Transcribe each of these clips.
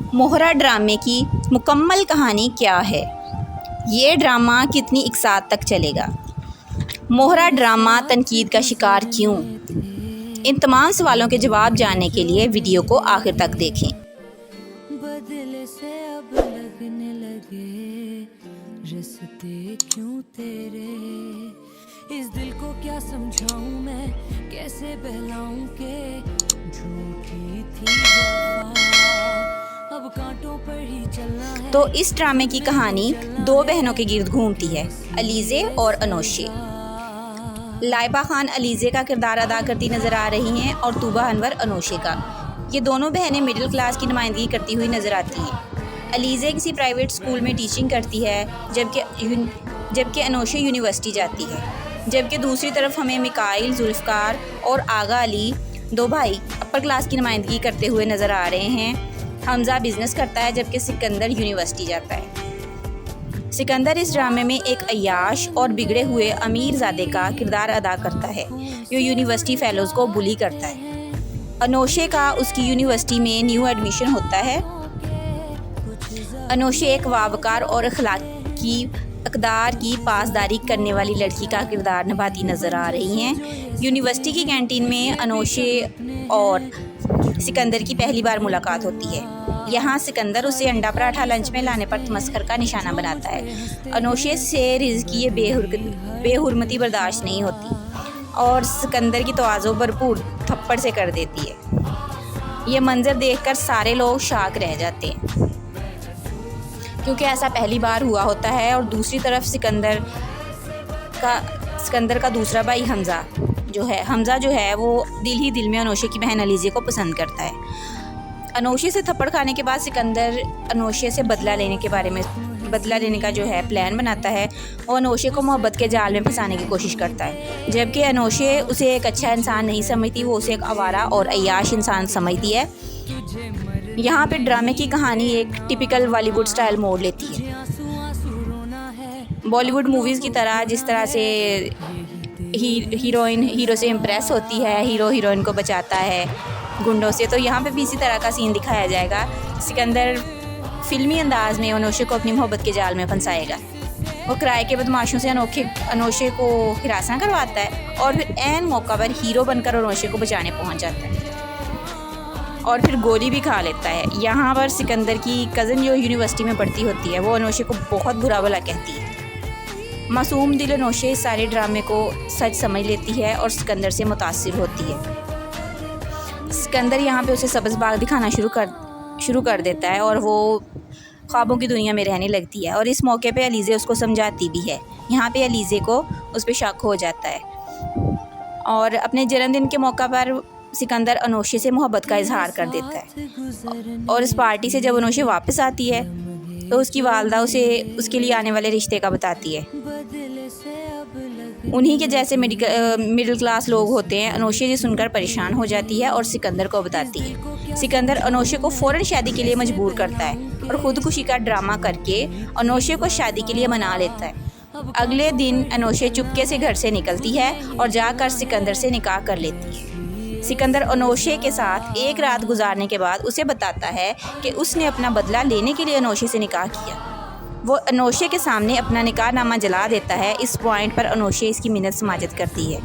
मोहरा ड्रामे की मुकम्मल कहानी क्या है? ये ड्रामा कितनी इकसात तक चलेगा? मोहरा ड्रामा तनकीद का शिकार क्यों? इन तमाम सवालों के जवाब जानने के लिए वीडियो को आखिर तक देखें। बदले से अब लगने लगे रिश्ते क्यों तेरे, इस दिल को क्या समझाऊं मैं, कैसे बहलाऊं के झूठी थी वफा, अब कांटों पर ही चलना है। तो इस ड्रामे की कहानी दो बहनों के गिर्द घूमती है, अलीज़े और अनोशे। लाइबा खान अलीज़े का किरदार अदा करती नज़र आ रही हैं और तूबा अनवर अनोशे का। ये दोनों बहनें मिडिल क्लास की नुमाइंदगी करती हुई नज़र आती हैं। अलीज़े किसी प्राइवेट स्कूल में टीचिंग करती है, जबकि अनोशे यूनिवर्सिटी जाती है। जबकि दूसरी तरफ हमें मिकाइल, जुल्फ़कार और आगा अली, दो भाई अपर क्लास की नुमाइंदगी करते हुए नज़र आ रहे हैं। हमज़ा बिज़नेस करता है, जबकि सिकंदर यूनिवर्सिटी जाता है। सिकंदर इस ड्रामे में एक अय्याश और बिगड़े हुए अमीर ज़ादे का किरदार अदा करता है, जो यूनिवर्सिटी फ़ेलोज़ को बुली करता है। अनोशे का उसकी यूनिवर्सिटी में न्यू एडमिशन होता है। अनोशे एक वावकार और अखलाकी अक़दार की पासदारी करने वाली लड़की का किरदार निभाती नज़र आ रही हैं। यूनिवर्सिटी की कैंटीन में अनोशे और सिकंदर की पहली बार मुलाकात होती है। यहाँ सिकंदर उसे अंडा पराठा लंच में लाने पर तमस्खर का निशाना बनाता है। अनोशे से रिज़्क़ की ये बेहुरमती बर्दाश्त नहीं होती और सिकंदर की तवाज़ो भरपूर थप्पड़ से कर देती है। ये मंज़र देखकर सारे लोग शाक रह जाते हैं, क्योंकि ऐसा पहली बार हुआ होता है। और दूसरी तरफ सिकंदर का दूसरा भाई हमज़ा जो है वो दिल ही दिल में अनोशे की बहन अलीज़े को पसंद करता है। अनोशे से थप्पड़ खाने के बाद सिकंदर अनोशे से बदला लेने का जो है प्लान बनाता है। वो अनोशे को मोहब्बत के जाल में फंसाने की कोशिश करता है, जबकि अनोशे उसे एक अच्छा इंसान नहीं समझती, वो उसे एक आवारा और अय्याश इंसान समझती है। यहाँ पे ड्रामे की कहानी एक टिपिकल बॉलीवुड स्टाइल मोड़ लेती है। बॉलीवुड मूवीज़ की तरह, जिस तरह से हीरोइन हीरो से इम्प्रेस होती है, हीरो हीरोइन को बचाता है गुंडों से, तो यहाँ पे भी इसी तरह का सीन दिखाया जाएगा। सिकंदर फिल्मी अंदाज में अनोशे को अपनी मोहब्बत के जाल में फंसाएगा। वो किराए के बदमाशों से अनोशे को हिरासत करवाता है और फिर ऐन मौका पर हीरो बनकर अनोशे को बचाने पहुँच जाता है और फिर गोली भी खा लेता है। यहाँ पर सिकंदर की कज़न जो यूनिवर्सिटी में पढ़ती होती है, वो अनोशे को बहुत बुरा भला कहती है। मासूम दिल अनोशे इस सारे ड्रामे को सच समझ लेती है और सिकंदर से मुतासिर होती है। सिकंदर यहाँ पे उसे सब्ज़ बाग दिखाना शुरू कर देता है और वो ख्वाबों की दुनिया में रहने लगती है। और इस मौके पे अलीज़े उसको समझाती भी है। यहाँ पे अलीज़े को उस पर शक हो जाता है और अपने जन्मदिन के मौका पर सिकंदर अनोशे से मोहब्बत का इजहार कर देता है। और इस पार्टी से जब अनोशे वापस आती है तो उसकी वालदा उसे उसके लिए आने वाले रिश्ते का बताती है। उन्हीं के जैसे मिडिल क्लास लोग होते हैं। अनोशे ये सुनकर परेशान हो जाती है और सिकंदर को बताती है। सिकंदर अनोशे को फ़ौरन शादी के लिए मजबूर करता है और ख़ुदकुशी का ड्रामा करके अनोशे को शादी के लिए मना लेता है। अगले दिन अनोशे चुपके से घर से निकलती है और जाकर सिकंदर से निकाह कर लेती है। सिकंदर अनोशे के साथ एक रात गुजारने के बाद उसे बताता है कि उसने अपना बदला लेने के लिए अनोशे से निकाह किया। वो अनोशे के सामने अपना निकाहनामा जला देता है। इस पॉइंट पर अनोशे इसकी मिन्नत समाजत करती है,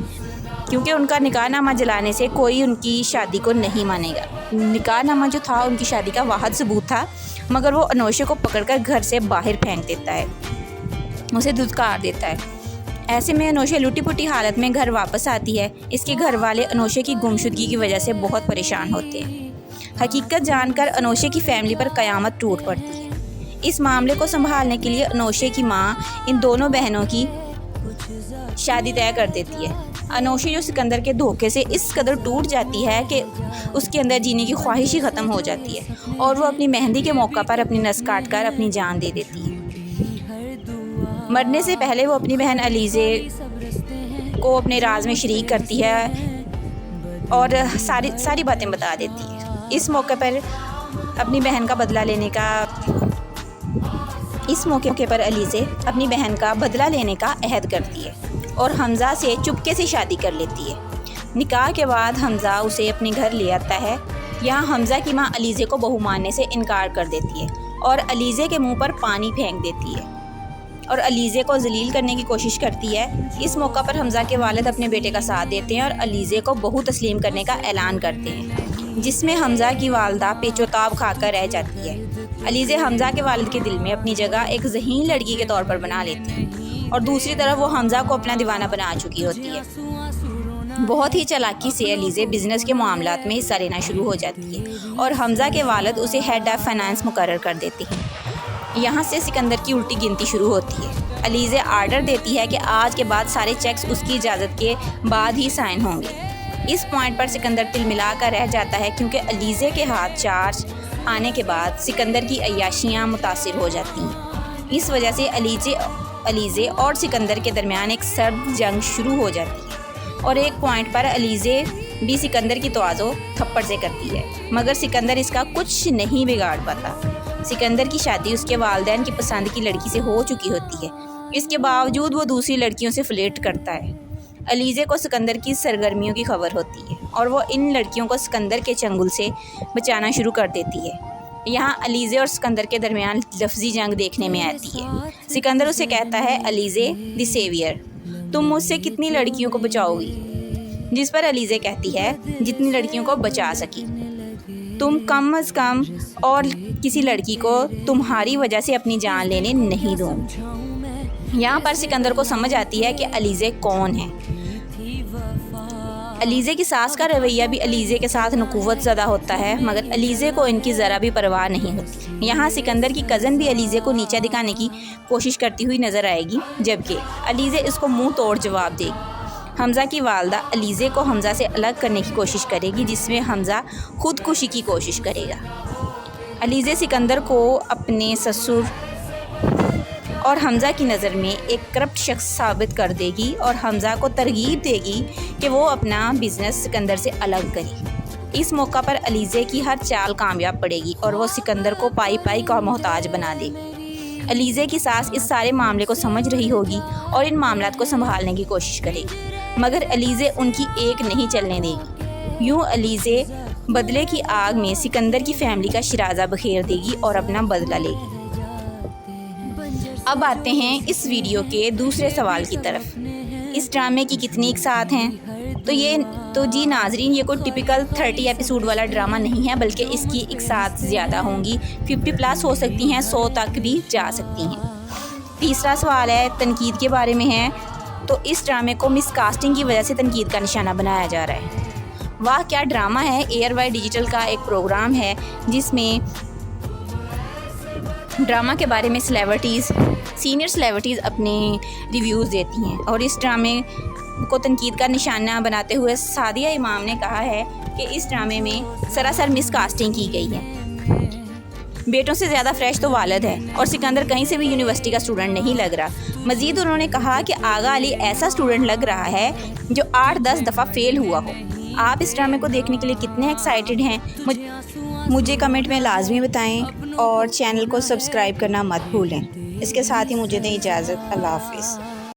क्योंकि उनका निकाहनामा जलाने से कोई उनकी शादी को नहीं मानेगा। निकाहनामा जो था उनकी शादी का वाहिद सबूत था, मगर वो अनोशे को पकड़कर घर से बाहर फेंक देता है, उसे धुतकार देता है। ऐसे में अनोशे लुटी पुटी हालत में घर वापस आती है। इसके घर वाले अनोशे की गुमशुदगी की वजह से बहुत परेशान होते हैं। हकीकत जानकर अनोशे की फैमिली पर क़यामत टूट पड़ती है। इस मामले को संभालने के लिए अनोशे की माँ इन दोनों बहनों की शादी तय कर देती है। अनोशे जो सिकंदर के धोखे से इस कदर टूट जाती है कि उसके अंदर जीने की ख्वाहिश ही ख़त्म हो जाती है और वो अपनी मेहंदी के मौका पर अपनी नस काट कर अपनी जान दे देती है। मरने से पहले वो अपनी बहन अलीज़े को अपने राज में शरीक करती है और सारी बातें बता देती है। इस मौके पर अलीज़े अपनी बहन का बदला लेने का अहद करती है और हमज़ा से चुपके से शादी कर लेती है। निकाह के बाद हमज़ा उसे अपने घर ले आता है। यहाँ हमज़ा की माँ अलीज़े को बहू मानने से इनकार कर देती है और अलीज़े के मुंह पर पानी फेंक देती है और अलीज़े को जलील करने की कोशिश करती है। इस मौका पर हमज़ा के वालिद अपने बेटे का साथ देते हैं और अलीज़े को बहू तस्लीम करने का ऐलान करते हैं, जिसमें हमज़ा की वालदा पेचोताब खाकर रह जाती है। अलीज़े हमज़ा के वालिद के दिल में अपनी जगह एक ज़हीन लड़की के तौर पर बना लेती है और दूसरी तरफ वो हमज़ा को अपना दीवाना बना चुकी होती है। बहुत ही चालाकी से अलीज़े बिज़नेस के मामलात में हिस्सा लेना शुरू हो जाती है और हमज़ा के वालिद उसे हेड ऑफ़ फाइनेंस मुकर्रर कर देते हैं। यहाँ से सिकंदर की उल्टी गिनती शुरू होती है। अलीज़े आर्डर देती है कि आज के बाद सारे चेक्स उसकी इजाज़त के बाद ही साइन होंगे। इस पॉइंट पर सिकंदर तिलमिला कर रह जाता है क्योंकि अलीज़े के हाथ चार्ज आने के बाद सिकंदर की अय्याशियाँ मुतासिर हो जाती हैं। इस वजह से अलीज़े और सिकंदर के दरमियान एक सर्द जंग शुरू हो जाती है और एक पॉइंट पर अलीज़े भी सिकंदर की तवाज़ो थप्पड़ से करती है, मगर सिकंदर इसका कुछ नहीं बिगाड़ पाता। सिकंदर की शादी उसके वालिदैन की पसंद की लड़की से हो चुकी होती है, इसके बावजूद वो दूसरी लड़कियों से फ्लर्ट करता है। अलीज़े को सिकंदर की सरगर्मियों की खबर होती है और वो इन लड़कियों को सिकंदर के चंगुल से बचाना शुरू कर देती है। यहाँ अलीज़े और सिकंदर के दरमियान लफ्ज़ी जंग देखने में आती है। सिकंदर उसे कहता है, अलीज़े द सेवियर, तुम मुझसे कितनी लड़कियों को बचाओगी? जिस पर अलीज़े कहती है, जितनी लड़कियों को बचा सकी। तुम कम अज़ कम और किसी लड़की को तुम्हारी वजह से अपनी जान लेने नहीं दूँगी। यहाँ पर सिकंदर को समझ आती है कि अलीज़े कौन है। अलीज़े की सास का रवैया भी अलीज़े के साथ नकुवत ज़दा होता है, मगर अलीज़े को इनकी ज़रा भी परवाह नहीं होती। यहाँ सिकंदर की कज़न भी अलीज़े को नीचा दिखाने की कोशिश करती हुई नज़र आएगी, जबकि अलीज़े इसको मुंह तोड़ जवाब देगी। हमज़ा की वालदा अलीज़े को हमज़ा से अलग करने की कोशिश करेगी, जिसमें हमज़ा खुदकुशी की कोशिश करेगा। अलीज़े सिकंदर को अपने ससुर और हमज़ा की नज़र में एक करप्ट शख्स साबित कर देगी और हमज़ा को तरगीब देगी कि वो अपना बिज़नेस सिकंदर से अलग करे। इस मौका पर अलीज़े की हर चाल कामयाब पड़ेगी और वो सिकंदर को पाई पाई का मोहताज बना देगी। अलीज़े की सास इस सारे मामले को समझ रही होगी और इन मामलात को संभालने की कोशिश करेगी, मगर अलीज़े उनकी एक नहीं चलने देगी। यूँ अलीज़े बदले की आग में सिकंदर की फैमिली का शिराज़ा बखेर देगी और अपना बदला लेगी। अब आते हैं इस वीडियो के दूसरे सवाल की तरफ। इस ड्रामे की कितनी इकसात हैं? तो जी नाजरीन, ये कोई टिपिकल 30 एपिसोड वाला ड्रामा नहीं है, बल्कि इसकी इकसात ज़्यादा होंगी, 50+ हो सकती हैं, 100 तक भी जा सकती हैं। तीसरा सवाल है तनकीद के बारे में है। तो इस ड्रामे को मिसकास्टिंग की वजह से तनकीद का निशाना बनाया जा रहा है। वाह क्या ड्रामा है। एयरवाई डिजिटल का एक प्रोग्राम है जिसमें ड्रामा के बारे में सीनियर सेलिब्रिटीज़ अपने रिव्यूज़ देती हैं और इस ड्रामे को तनकीद का निशाना बनाते हुए सादिया इमाम ने कहा है कि इस ड्रामे में सरासर मिसकास्टिंग की गई है। बेटों से ज़्यादा फ्रेश तो वालिद है और सिकंदर कहीं से भी यूनिवर्सिटी का स्टूडेंट नहीं लग रहा। मज़ीद उन्होंने कहा कि आगा अली ऐसा स्टूडेंट लग रहा है जो 8-10 दफ़ा फेल हुआ हो। आप इस ड्रामे को देखने के लिए कितने एक्साइटेड हैं मुझे कमेंट में लाजमी बताएं और चैनल को सब्सक्राइब करना मत भूलें। इसके साथ ही मुझे दें इजाज़त। अल्लाह हाफ़िज़।